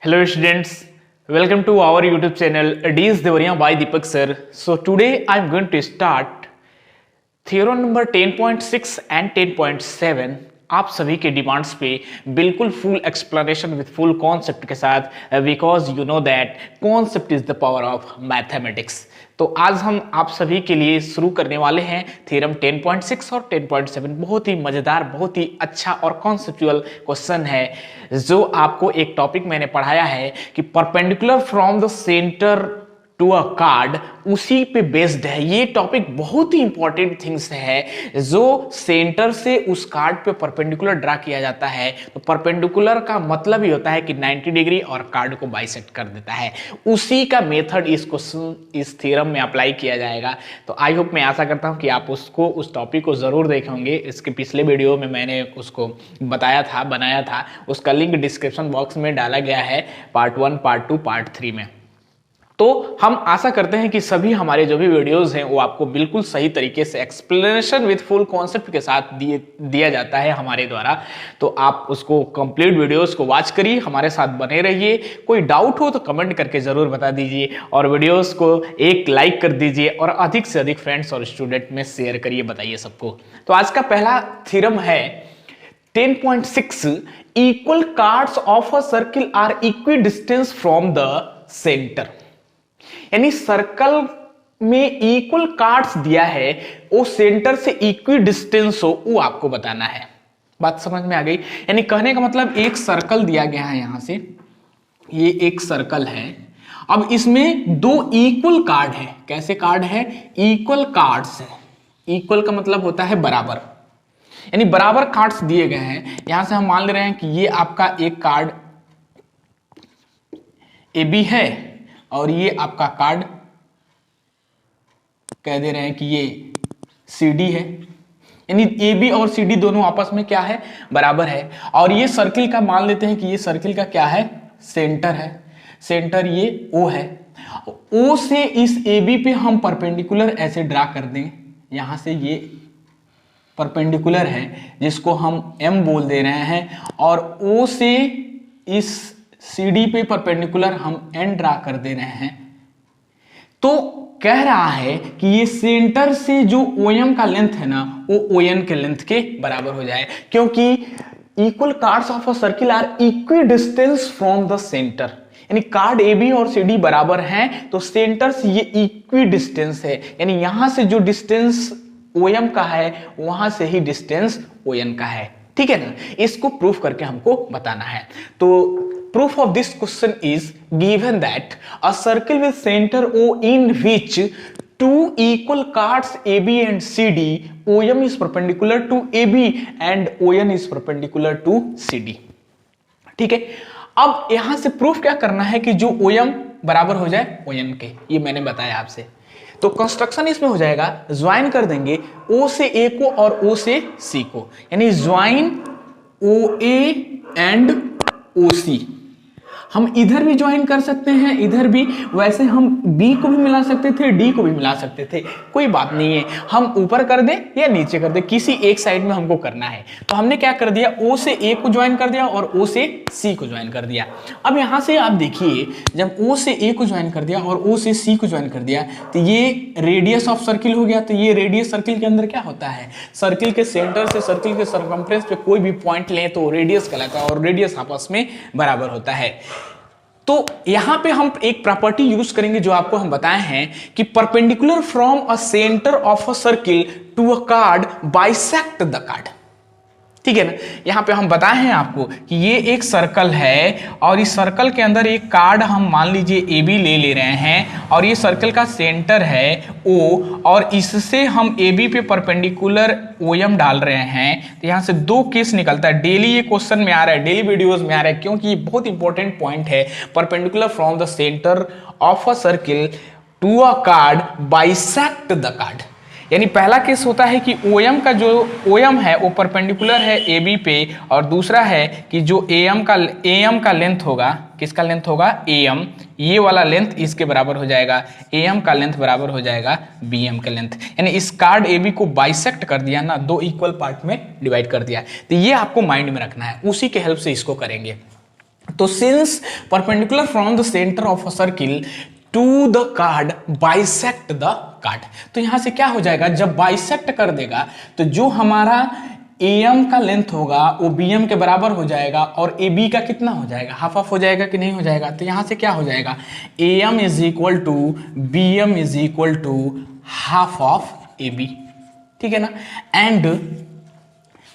Hello students, welcome to our YouTube channel Ds Devariya by Deepak sir. So today I am going to start theorem number 10.6 and 10.7 आप सभी के demands पे बिल्कुल full explanation with full concept के साथ because you know that concept is the power of mathematics. तो आज हम आप सभी के लिए शुरू करने वाले हैं थ्योरम 10.6 और 10.7। बहुत ही मजेदार, बहुत ही अच्छा और कॉन्सेप्चुअल क्वेश्चन है जो आपको एक टॉपिक मैंने पढ़ाया है कि perpendicular from the centre to a chord, उसी पे बेस्ड है। ये टॉपिक बहुत ही इंपॉर्टेंट थिंग्स है जो सेंटर से उस कार्ड पे परपेंडिकुलर ड्रा किया जाता है। तो परपेंडिकुलर का मतलब ही होता है कि 90 डिग्री और कार्ड को बाइसेक्ट कर देता है। उसी का मेथड इस क्वेश्चन इस थ्योरम में अप्लाई किया जाएगा। तो आई होप, मैं आशा करता हूं कि आप उस टॉपिक को जरूर देखेंगे। इसके पिछले वीडियो में मैंने उसको बताया था, बनाया था, उसका लिंक डिस्क्रिप्शन बॉक्स में डाला गया है, पार्ट 1, पार्ट 2, पार्ट 3 में। तो हम आशा करते हैं कि सभी हमारे जो भी वीडियोस हैं वो आपको बिल्कुल सही तरीके से एक्सप्लेनेशन विद फुल कॉन्सेप्ट के साथ दिया जाता है हमारे द्वारा। तो आप उसको कंप्लीट वीडियोस को वॉच करिए, हमारे साथ बने रहिए। कोई डाउट हो तो कमेंट करके जरूर बता दीजिए और वीडियोस को एक लाइक कर दीजिए और अधिक से अधिक फ्रेंड्स और स्टूडेंट में शेयर करिए, बताइए सबको। तो आज का पहला थ्योरम है 10.6, equal chords of a circle are equidistance from the centre. यानी सर्कल में इक्वल कार्ड्स दिया है, वो सेंटर से इक्वी डिस्टेंस हो, वो आपको बताना है। बात समझ में आ गई? यानी कहने का मतलब एक सर्कल दिया गया है, यहां से ये एक सर्कल है। अब इसमें दो इक्वल कार्ड है। कैसे कार्ड है? इक्वल कार्ड्स है। इक्वल का मतलब होता है बराबर, यानी बराबर कार्ड्स दिए गए हैं। यहां से हम मान ले रहे हैं कि ये आपका एक कार्ड ए बी है और ये आपका कार्ड कह दे रहे हैं कि ये सी डी है। यानी ए बी और सी डी दोनों आपस में क्या है? बराबर है। और ये सर्किल का मान लेते हैं कि ये सर्किल का क्या है? सेंटर है। सेंटर ये ओ है। ओ से इस ए बी पे हम परपेंडिकुलर ऐसे ड्रा कर दें। यहां से ये परपेंडिकुलर है जिसको हम एम बोल दे रहे हैं, और ओ से इस सी डी पे परपेंडिकुलर हम एन ड्रा कर दे रहे हैं। तो कह रहा है कि ये सेंटर से जो OM का लेंथ है ना, वो ON के लेंथ के बराबर हो जाए, क्योंकि equal chords of a circle are equidistance from the centre. यानी कार्ड ए बी और सी डी बराबर हैं, तो सेंटर से ये इक्वी डिस्टेंस है। यानी यहां से जो डिस्टेंस OM का है वहां से ही डिस्टेंस ON का है। ठीक है ना? इसको प्रूफ करके हमको बताना है। तो proof of this question is given that a circle with center O in which two equal cards AB and CD, OM is perpendicular to AB and ON is perpendicular to CD। ठीक है, अब यहां से proof क्या करना है कि जो OM बराबर हो जाए ON के, ये मैंने बताया आपसे। तो कंस्ट्रक्शन इसमें हो जाएगा, ज्वाइन कर देंगे O से A को और O से C को, यानी ज्वाइन OA एंड OC। हम इधर भी ज्वाइन कर सकते हैं, इधर भी। वैसे हम बी को भी मिला सकते थे, डी को भी मिला सकते थे, कोई बात नहीं है। हम ऊपर कर दें या नीचे कर दें, किसी एक साइड में हमको करना है। तो हमने क्या कर दिया, ओ से ए को ज्वाइन कर दिया और ओ से सी को ज्वाइन कर दिया। अब यहां से आप देखिए, जब ओ से ए को ज्वाइन कर दिया और ओ से सी को ज्वाइन कर दिया तो ये रेडियस ऑफ सर्किल हो गया। तो ये रेडियस सर्किल के अंदर क्या होता है? सर्किल के सेंटर से सर्किल के सर्कमफ्रेंस पे कोई भी पॉइंट लें तो रेडियस कहलाता है, और रेडियस आपस में बराबर होता है। तो यहां पे हम एक प्रॉपर्टी यूज करेंगे जो आपको हम बताए हैं कि perpendicular from a centre of a circle to a chord bisect the chord. ठीक है ना? यहां पे हम बताए हैं आपको कि ये एक सर्कल है और इस सर्कल के अंदर एक कार्ड हम मान लीजिए ए बी ले रहे हैं, और ये सर्कल का सेंटर है ओ, और इससे हम ए बी पे परपेंडिकुलर OM डाल रहे हैं। तो यहां से दो केस निकलता है। डेली ये क्वेश्चन में आ रहा है, डेली वीडियोज में आ रहा है, क्योंकि ये बहुत इंपॉर्टेंट पॉइंट है। Perpendicular from the centre of a circle to a chord bisect the chord. यानी पहला केस होता है कि OM का जो OM है वो परपेंडिकुलर है AB पे, और दूसरा है कि जो AM का लेंथ होगा, किसका लेंथ होगा? AM। ये वाला लेंथ इसके बराबर हो जाएगा, AM का लेंथ बराबर हो जाएगा BM का लेंथ। यानी इस कार्ड AB को बाइसेक्ट कर दिया ना, दो इक्वल पार्ट में डिवाइड कर दिया। तो ये आपको माइंड में रखना है, उसी के हेल्प से इसको करेंगे। तो since perpendicular from the centre of a circle to the chord bisect the chord, तो यहां से क्या हो जाएगा, जब बाइसेक्ट कर देगा तो जो हमारा AM का लेंथ होगा वो BM के बराबर हो जाएगा, और AB का कितना हो जाएगा, हाफ ऑफ हो जाएगा कि नहीं हो जाएगा। तो यहां से क्या हो जाएगा, AM is equal to BM is equal to half of AB, ठीक है ना। एंड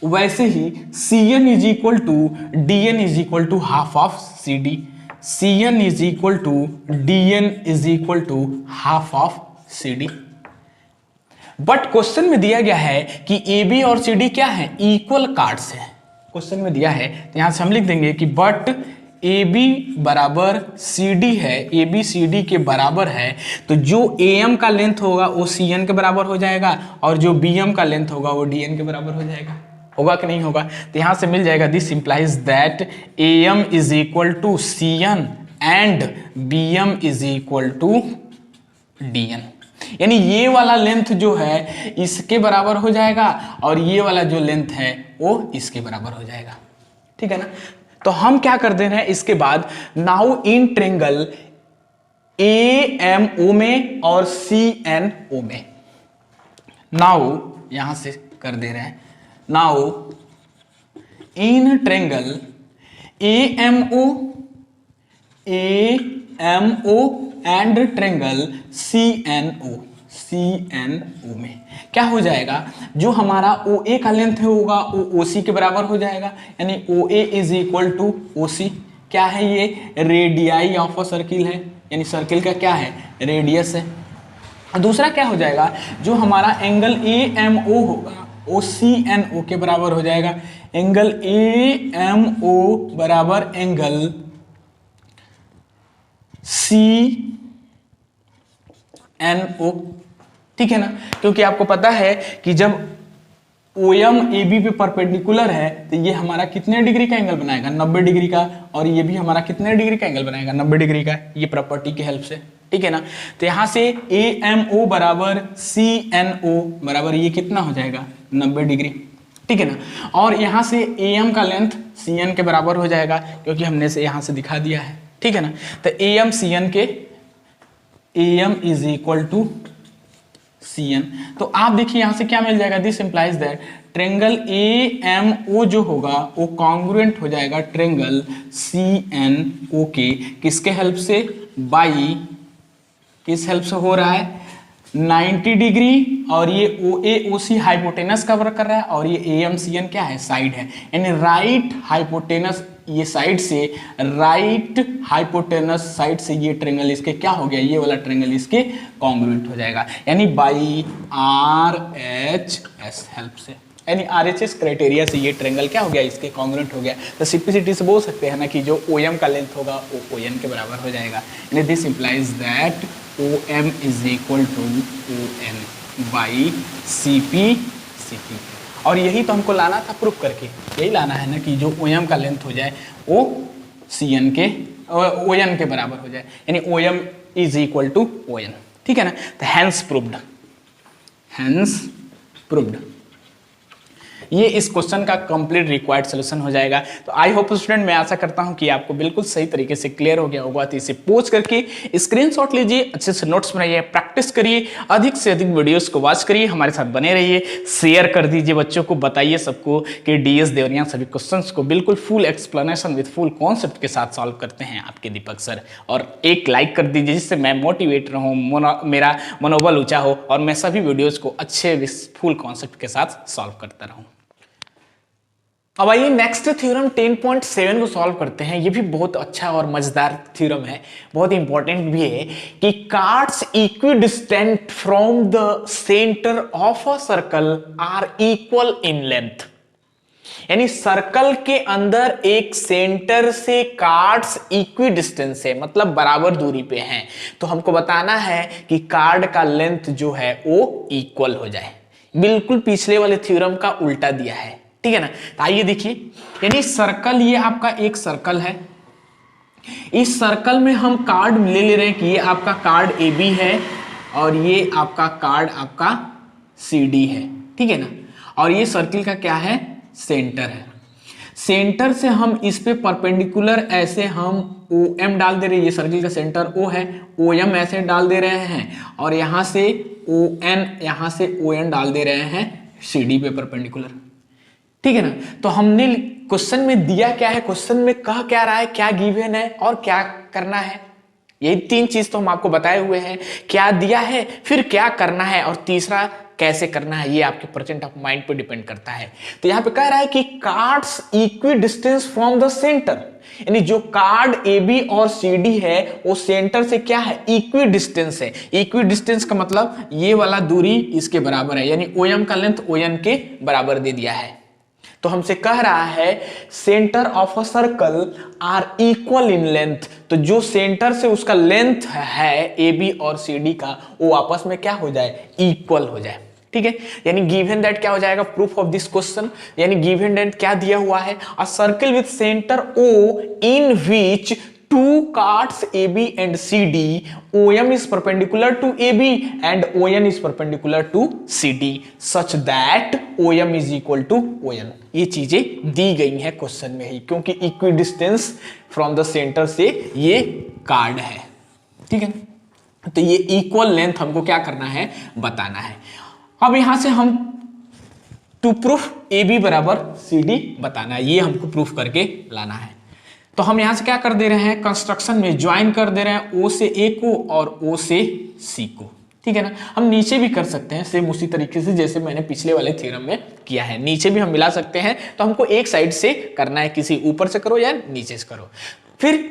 वैसे ही CN is equal to DN is equal to half of CD, CN is equal to DN is equal to half of CD। But question में दिया गया है कि AB और CD क्या है, इक्वल कार्ड्स है, क्वेश्चन में दिया है। तो यहां से हम लिख देंगे कि बट AB बराबर CD है, AB CD के बराबर है, तो जो AM का लेंथ होगा वो CN के बराबर हो जाएगा, और जो BM का लेंथ होगा वो DN के बराबर हो जाएगा। होगा कि नहीं होगा, तो यहां से मिल जाएगा this implies that AM is equal to CN and BM is equal to DN, यानी ये वाला लेंथ जो है इसके बराबर हो जाएगा, और ये वाला जो लेंथ है वो इसके बराबर हो जाएगा, ठीक है ना। तो हम क्या कर दे रहे हैं इसके बाद, नाउ इन ट्रेंगल AMO में और CNO में, नाउ यहां से कर दे रहे हैं, now in triangle AMO and triangle CNO में क्या हो जाएगा, जो हमारा OA का लेंथ होगा वो OC के बराबर हो जाएगा, यानी OA is equal to OC। क्या है ये, रेडियाई ऑफ अ सर्किल है, यानी सर्किल का क्या है, रेडियस है। और दूसरा क्या हो जाएगा, जो हमारा एंगल AMO होगा वो CNO के बराबर हो जाएगा, एंगल AMO बराबर एंगल CNO, ठीक है ना। क्योंकि आपको पता है कि जब OM AB पे परपेंडिकुलर है तो ये हमारा कितने डिग्री का एंगल बनाएगा, 90 डिग्री का, और ये भी हमारा कितने डिग्री का एंगल बनाएगा, 90 डिग्री का, ये प्रॉपर्टी की हेल्प से, ठीक है ना। तो यहां से AMO बराबर CNO बराबर ये कितना हो जाएगा, 90 डिग्री, ठीक है ना। और यहां से AM का लेंथ CN के बराबर हो जाएगा, क्योंकि हमने से यहां से दिखा दिया है, ठीक है ना। तो AM CN के AM is equal to CN, तो आप देखिए यहां से क्या मिल जाएगा, this implies that triangle AMO जो होगा वो कॉन्ग्रुएंट हो जाएगा ट्रेंगल CNO के, किसके हेल्प से, बाई, किस हेल्प से हो रहा है, 90 डिग्री, और ये OAOC हाइपोटेनस कवर कर रहा है, और ये AMCN क्या है, साइड है, यानी राइट हाइपोटेनस, ये साइड से, राइट हाइपोटेनस साइड से ये ट्रेंगल इसके क्या हो गया, ये वाला ट्रेंगल इसके कॉन्ग्रुएंट हो जाएगा, यानी बाई RHS हेल्प से, यानी RHS क्राइटेरिया से ये ट्रेंगल क्या हो गया, इसके कॉन्ग्रुएंट हो गया। तो सिंपलिसिटी से बोल सकते हैं ना कि जो OM का लेंथ होगा वो ON के बराबर हो जाएगा, यानी this implies that OM is equal to ON by CP। और यही तो हमको लाना था प्रूफ करके, यही लाना है ना कि जो OM का लेंथ हो जाए वो CN के ON के बराबर हो जाए, यानी OM is equal to ON, ठीक है ना। तो हैंस प्रूव्ड, ये इस क्वेश्चन का कंप्लीट रिक्वायर्ड सोल्यूशन हो जाएगा। तो आई होप स्टूडेंट, मैं आशा करता हूं कि आपको बिल्कुल सही तरीके से क्लियर हो गया होगा। तो इसे पोस्ट करके स्क्रीनशॉट लीजिए, अच्छे से नोट्स बनाइए, प्रैक्टिस करिए, अधिक से अधिक वीडियोस को वॉच करिए, हमारे साथ बने रहिए, शेयर कर दीजिए बच्चों को, बताइए सबको कि DS देवरिया सभी क्वेश्चंस को बिल्कुल full explanation with full concept के साथ सॉल्व करते हैं आपके दीपक सर। और एक लाइक कर दीजिए जिससे मैं मोटिवेट रहूँ, मेरा मनोबल ऊंचा हो और मैं सभी वीडियोज़ को अच्छे फुल कॉन्सेप्ट के साथ सॉल्व करता रहूँ। अब आइए नेक्स्ट थ्योरम 10.7 को सॉल्व करते हैं। ये भी बहुत अच्छा और मजेदार थ्योरम है, बहुत इंपॉर्टेंट भी है कि chords equidistant from the centre of a circle are equal in length, यानी सर्कल के अंदर एक सेंटर से कार्ड्स इक्विडिस्टेंस है, मतलब बराबर दूरी पे हैं। तो हमको बताना है कि कार्ड का लेंथ जो है वो इक्वल हो जाए, बिल्कुल पिछले वाले थ्योरम का उल्टा दिया है, ठीक है ना। तो आइए देखिए, यानी सर्कल, ये आपका एक सर्कल है, इस सर्कल में हम कार्ड ले रहे हैं कि ये आपका कार्ड AB है और ये आपका कार्ड आपका CD है, ठीक है ना। और ये सर्किल का क्या है, सेंटर है। सेंटर से हम इस पे परपेंडिकुलर ऐसे हम OM डाल दे रहे हैं, ये सर्किल का सेंटर O है, OM ऐसे डाल दे रहे हैं और यहां से ON, यहां से ON डाल दे रहे हैं CD पे परपेंडिकुलर। ठीक है ना। तो हमने क्वेश्चन में दिया क्या है, क्वेश्चन में कह क्या रहा है, क्या गिवन है और क्या करना है, यही तीन चीज तो हम आपको बताए हुए हैं। क्या दिया है, फिर क्या करना है और तीसरा कैसे करना है, ये आपके प्रेजेंट ऑफ माइंड पे डिपेंड करता है। तो यहां पे कह रहा है कि cards equi distance from the centre, यानी जो कार्ड AB और CD है वो सेंटर से क्या है, इक्वी डिस्टेंस है। इक्वी डिस्टेंस का मतलब ये वाला दूरी इसके बराबर है, यानी OM का लेंथ ON के बराबर दे दिया है। तो हमसे कह रहा है centre of a circle are equal in length, तो जो सेंटर से उसका लेंथ है AB और CD का वो आपस में क्या हो जाए, इक्वल हो जाए। ठीक है, यानी गिवन दैट क्या हो जाएगा, प्रूफ ऑफ दिस क्वेश्चन, यानी गिवन दैट क्या दिया हुआ है, a circle with centre O in which two cards AB and CD, OM is perpendicular to AB and ON is perpendicular to CD such that OM is equal to ON। ये चीजें दी गई हैं question में ही, क्योंकि equi distance from the centre से ये card है। ठीक है, तो ये इक्वल लेंथ हमको क्या करना है, बताना है। अब यहां से हम टू प्रूफ AB बराबर CD बताना है, ये हमको प्रूफ करके लाना है। तो हम यहां से क्या कर दे रहे हैं, कंस्ट्रक्शन में ज्वाइन कर दे रहे हैं O से A को और O से C को। ठीक है ना, हम नीचे भी कर सकते हैं सेम उसी तरीके से जैसे मैंने पिछले वाले थ्योरम में किया है, नीचे भी हम मिला सकते हैं। तो हमको एक साइड से करना है, किसी ऊपर से करो या नीचे से करो। फिर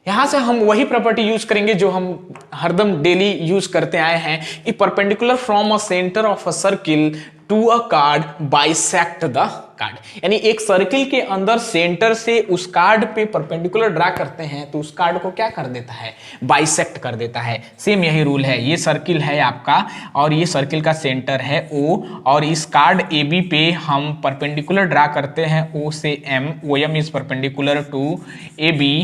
यहां से हम वही प्रॉपर्टी यूज करेंगे जो हम हरदम डेली यूज करते आए हैं कि perpendicular from a centre of a circle to a chord bisect the chord, यानी एक सर्किल के अंदर सेंटर से उस कार्ड पे परपेंडिकुलर ड्रा करते हैं तो उस कार्ड को क्या कर देता है, बाइसेक्ट कर देता है। सेम यही रूल है, ये सर्किल है आपका और ये सर्किल का सेंटर है O और इस कार्ड AB पे हम परपेंडिकुलर ड्रा करते हैं O से M, OM is perpendicular to AB।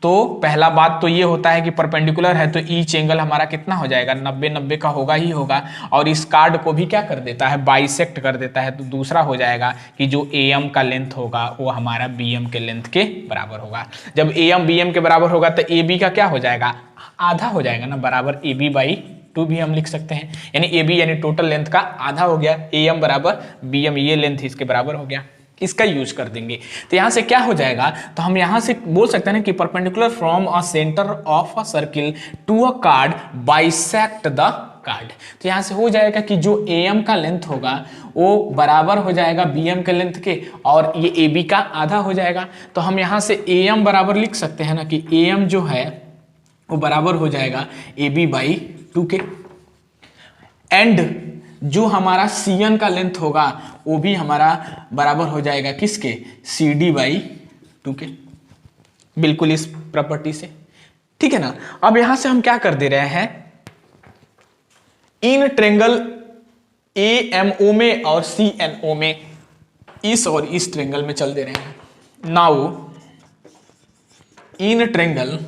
तो पहला बात तो ये होता है कि परपेंडिकुलर है तो ईच एंगल हमारा कितना हो जाएगा, 90-90 का होगा ही होगा, और इस कार्ड को भी क्या कर देता है, बाइसेक्ट कर देता है। तो दूसरा हो जाएगा कि जो AM का लेंथ होगा वो हमारा BM के लेंथ के बराबर होगा। जब AM BM के बराबर होगा तो AB का क्या हो जाएगा, आधा हो जाएगा ना, बराबर AB/2 भी हम लिख सकते हैं, यानी AB यानी टोटल लेंथ का आधा हो गया, AM बराबर BM, ये लेंथ इसके बराबर हो गया, इसका यूज कर देंगे। तो यहां से क्या हो जाएगा, तो हम यहां से बोल सकते हैं ना कि perpendicular from a centre of a circle to a chord bisect the chord. तो यहां से हो जाएगा कि जो AM का लेंथ होगा वो बराबर हो जाएगा BM के लेंथ के और ये AB का आधा हो जाएगा। तो हम यहां से AM बराबर लिख सकते हैं ना कि AM जो है वो बराबर हो जाएगा AB/2 के, एंड जो हमारा CN का लेंथ होगा वो भी हमारा बराबर हो जाएगा किसके, CD/2 के, बिल्कुल इस प्रॉपर्टी से। ठीक है ना। अब यहां से हम क्या कर दे रहे हैं, इन ट्रेंगल AMO में और CNO में इस और इस ट्रेंगल में चल दे रहे हैं। Now in triangle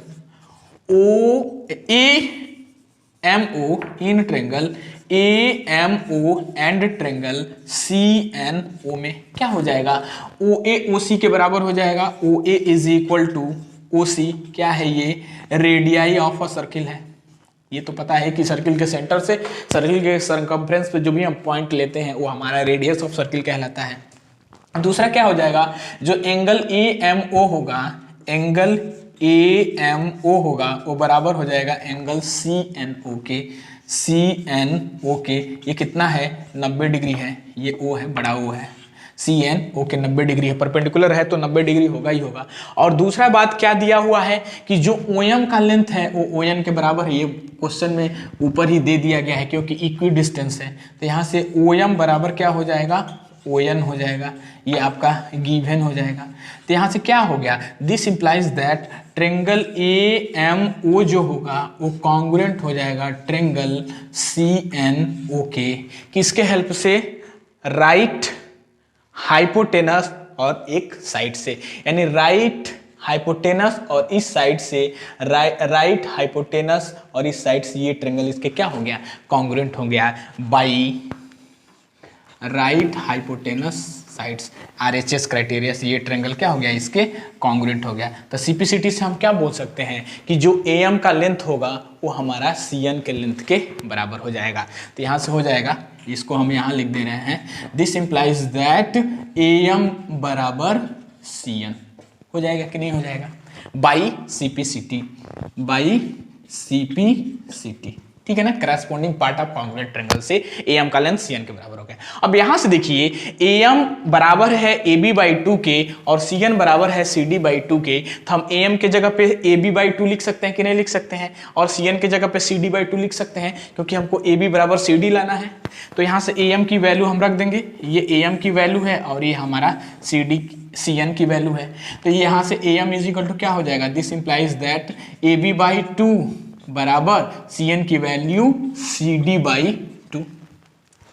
AMO, in triangle AMO and triangle CNO में क्या हो जाएगा, OA OC के बराबर हो जाएगा। OA is equal to OC, क्या है ये, रेडियाई ऑफ अ सर्किल है। ये तो पता है कि सर्किल के सेंटर से सर्किल के सरकमफ्रेंस पे जो भी हम पॉइंट लेते हैं वो हमारा रेडियस ऑफ सर्किल कहलाता है। दूसरा क्या हो जाएगा, जो एंगल AMO होगा, एंगल AMO होगा वो बराबर हो जाएगा एंगल CNO के, CNO के ये कितना है, 90 डिग्री है, ये O है, बड़ा O है, CNO के 90 डिग्री है, परपेंडिकुलर है तो 90 डिग्री होगा ही होगा। और दूसरा बात क्या दिया हुआ है कि जो OM का लेंथ है वो ON के बराबर है, ये क्वेश्चन में ऊपर ही दे दिया गया है क्योंकि इक्वी डिस्टेंस है। तो यहाँ से OM बराबर क्या हो जाएगा, ON हो जाएगा, ये आपका गिवन हो जाएगा। तो यहाँ से क्या हो गया, this implies that triangle AMO जो होगा वो कॉन्ग्रुएंट हो जाएगा ट्रेंगल CNO के, किसके हेल्प से, राइट हाइपोटेनस और एक साइड से, यानी राइट हाइपोटेनस और इस साइड से, राइट हाइपोटेनस और इस साइड से ये ट्रेंगल इसके क्या हो गया, कॉन्ग्रुएंट हो गया by right hypotenuse sides. RHS criteria से ये ट्रायंगल क्या हो गया, इसके कॉन्ग्रुएंट हो गया। तो CPCT से हम क्या बोल सकते हैं कि जो AM का लेंथ होगा वो हमारा CN के लेंथ के बराबर हो जाएगा। तो यहाँ से हो जाएगा, इसको हम यहाँ लिख दे रहे हैं, दिस इंप्लाइज दैट AM बराबर CN हो जाएगा कि नहीं हो जाएगा, बाई CPCT, ठीक है ना। Corresponding part of congruent triangle से AM का लेंथ CN के बराबर हो गया। अब यहां से देखिए AM बराबर है AB/2 के और CN बराबर है CD/2 के, तो हम AM के जगह पे AB/2 लिख सकते हैं कि नहीं लिख सकते हैं, और CN के जगह पे CD/2 लिख सकते हैं, क्योंकि हमको AB बराबर CD लाना है। तो यहां से AM की वैल्यू हम रख देंगे, ये AM की वैल्यू है और ये हमारा CN की वैल्यू है। तो यहाँ से AM इज इक्वल टू क्या हो जाएगा, दिस इंप्लाइज दैट AB/2 बराबर CN की वैल्यू CD/2।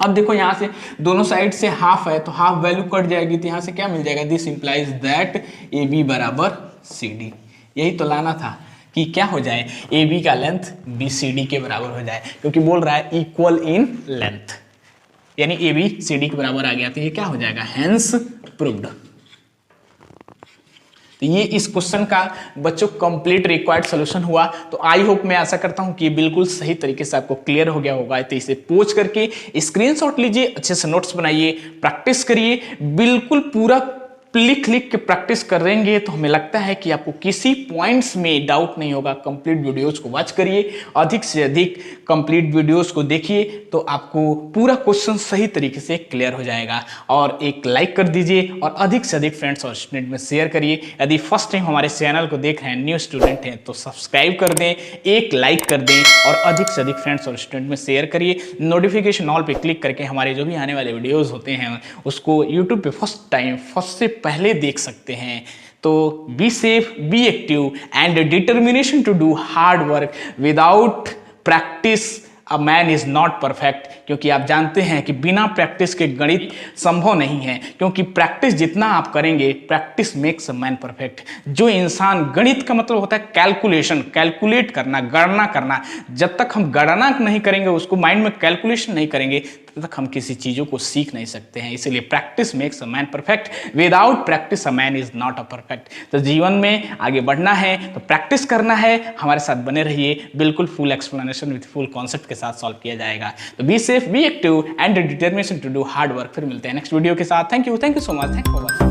अब देखो यहाँ से दोनों साइड से हाफ है तो हाफ वैल्यू कट जाएगी, तो यहाँ से क्या मिल जाएगा, दिस इंप्लाइज दैट AB बराबर CD। यही तो लाना था कि क्या हो जाए, AB का लेंथ BCD के बराबर हो जाए, क्योंकि बोल रहा है इक्वल इन लेंथ, यानी AB CD के बराबर आ गया, तो ये क्या हो जाएगा, हेंस प्रूव्ड। तो ये इस क्वेश्चन का बच्चों कंप्लीट रिक्वायर्ड सॉल्यूशन हुआ। तो आई होप, मैं आशा करता हूं कि ये बिल्कुल सही तरीके से आपको क्लियर हो गया होगा। तो इसे पोच करके स्क्रीनशॉट लीजिए, अच्छे से नोट्स बनाइए, प्रैक्टिस करिए, बिल्कुल पूरा लिख के प्रैक्टिस करेंगे तो हमें लगता है कि आपको किसी पॉइंट्स में डाउट नहीं होगा। कंप्लीट वीडियोस को वॉच करिए, अधिक से अधिक कंप्लीट वीडियोस को देखिए, तो आपको पूरा क्वेश्चन सही तरीके से क्लियर हो जाएगा। और एक लाइक कर दीजिए और अधिक से अधिक फ्रेंड्स और स्टूडेंट में शेयर करिए। यदि फर्स्ट टाइम हमारे चैनल को देख रहे हैं, न्यू स्टूडेंट हैं, तो सब्सक्राइब कर दें, एक लाइक कर दें और अधिक से अधिक फ्रेंड्स और स्टूडेंट में शेयर करिए। नोटिफिकेशन ऑल पे क्लिक करके हमारे जो भी आने वाले वीडियोज़ होते हैं उसको यूट्यूब पे फर्स्ट से पहले देख सकते हैं। तो be safe, be active and determination to do hard work. Without practice a man is not perfect, क्योंकि आप जानते हैं कि बिना प्रैक्टिस के गणित संभव नहीं है, क्योंकि प्रैक्टिस जितना आप करेंगे, practice makes a man perfect. जो इंसान, गणित का मतलब होता है कैलकुलेशन, कैलकुलेट करना, गणना करना। जब तक हम गणना नहीं करेंगे, उसको माइंड में कैलकुलेशन नहीं करेंगे, तब तक हम किसी चीजों को सीख नहीं सकते हैं। इसलिए practice makes a man perfect, without practice a man is not a perfect. तो जीवन में आगे बढ़ना है तो प्रैक्टिस करना है। हमारे साथ बने रहिए, बिल्कुल full explanation with full concept के साथ सॉल्व किया जाएगा। तो be safe, be active and determination to do hard work. फिर मिलते हैं नेक्स्ट वीडियो के साथ। Thank you so much, thank you for watching.